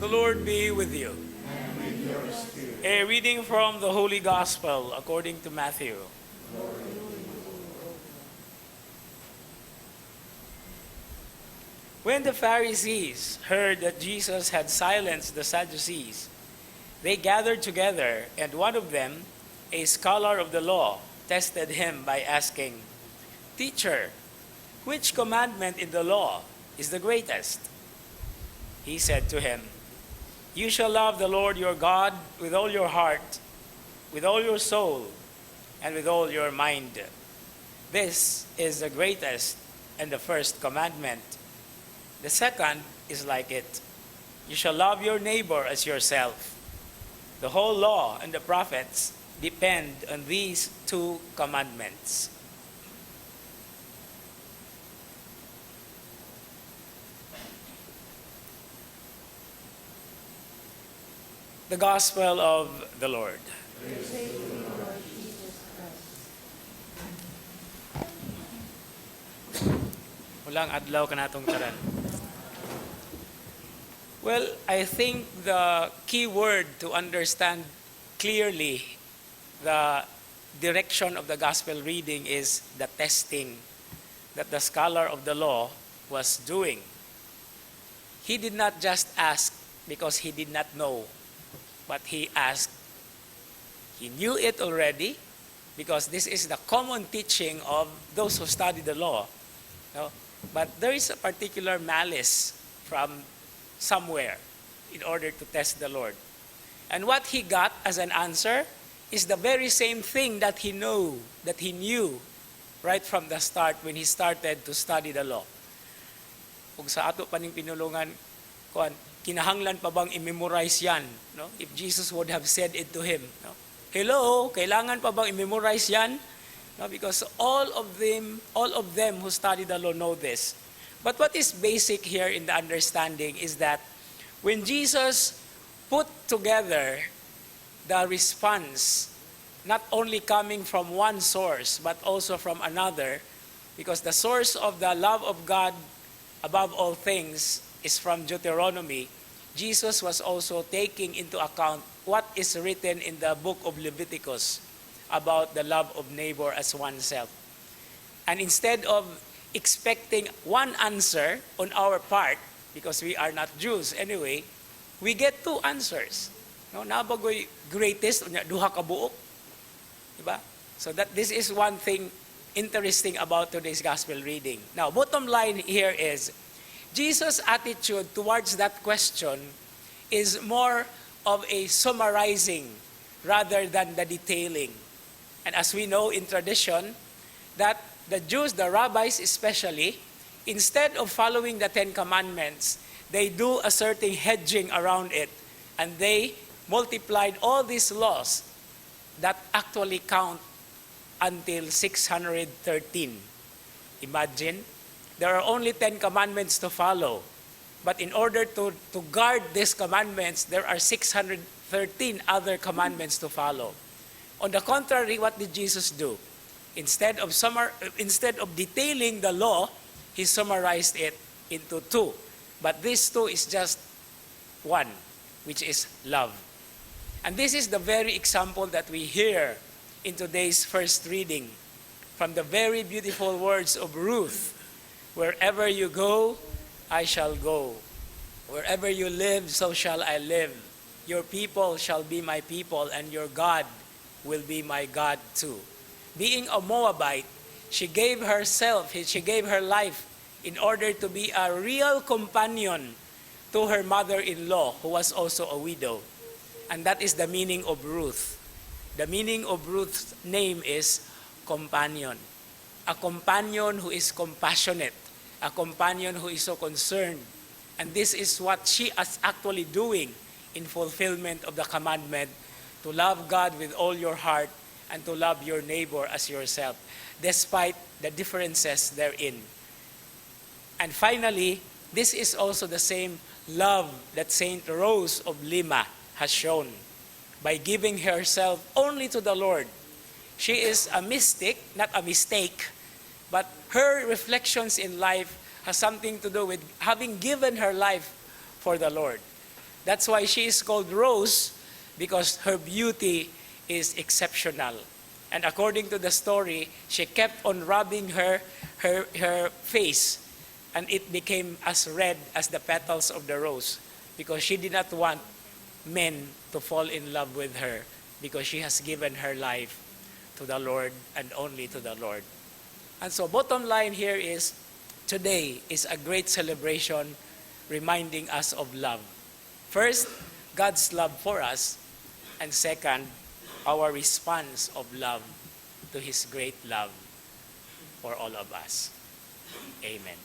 The Lord be with you. And with your spirit. A reading from the Holy Gospel according to Matthew. When the Pharisees heard that Jesus had silenced the Sadducees, they gathered together, and one of them, a scholar of the law, tested him by asking, "Teacher, which commandment in the law is the greatest?" He said to him, "You shall love the Lord your God with all your heart, with all your soul, and with all your mind. This is the greatest and the first commandment. The second is like it. You shall love your neighbor as yourself. The whole law and the prophets depend on these two commandments." The Gospel of the Lord. Praise to you, Lord Jesus Christ. Ulang adlaw ka natong taran. Well, I think the key word to understand clearly the direction of the gospel reading is the testing that the scholar of the law was doing. He did not just ask because he did not know, but he asked. He knew it already because this is the common teaching of those who study the law. No? But there is a particular malice from somewhere in order to test the Lord. And what he got as an answer is the very same thing that he knew right from the start when he started to study the law. Kung sa ato paning pinulungan, kinahanglan pa bang i-memorize yan? No? If Jesus would have said it to him, no? Hello, kailangan pa bang i-memorize yan? No? Because all of them who study the law know this. But what is basic here in the understanding is that when Jesus put together the response, not only coming from one source, but also from another, because the source of the love of God above all things is from Deuteronomy, Jesus was also taking into account what is written in the book of Leviticus about the love of neighbor as oneself. And instead of expecting one answer on our part, because we are not Jews anyway, we get two answers. No, nabagoy greatest unya duha ka buok. Diba? So that this is one thing interesting about today's gospel reading. Now, bottom line here is Jesus' attitude towards that question is more of a summarizing rather than the detailing. And as we know in tradition, that the Jews, the rabbis especially, instead of following the Ten Commandments, they do a certain hedging around it. And they multiplied all these laws that actually count until 613. Imagine, there are only 10 commandments to follow. But in order to guard these commandments, there are 613 other commandments to follow. On the contrary, what did Jesus do? Instead of detailing the law, he summarized it into two. But this two is just one, which is love. And this is the very example that we hear in today's first reading from the very beautiful words of Ruth. Wherever you go, I shall go. Wherever you live, so shall I live. Your people shall be my people, and your God will be my God too. Being a Moabite, she gave her life in order to be a real companion to her mother-in-law, who was also a widow. And that is the meaning of Ruth. The meaning of Ruth's name is companion. A companion who is compassionate. A companion who is so concerned. And this is what she is actually doing in fulfillment of the commandment to love God with all your heart and to love your neighbor as yourself, despite the differences therein. And finally, this is also the same love that Saint Rose of Lima has shown by giving herself only to the Lord. She is a mystic, not a mistake, but her reflections in life has something to do with having given her life for the Lord. That's why she is called Rose, because her beauty is exceptional. And according to the story, she kept on rubbing her face, and it became as red as the petals of the rose, because she did not want men to fall in love with her, because she has given her life to the Lord and only to the Lord. And so bottom line here is, today is a great celebration reminding us of love. First, God's love for us, and second, our response of love to His great love for all of us. Amen.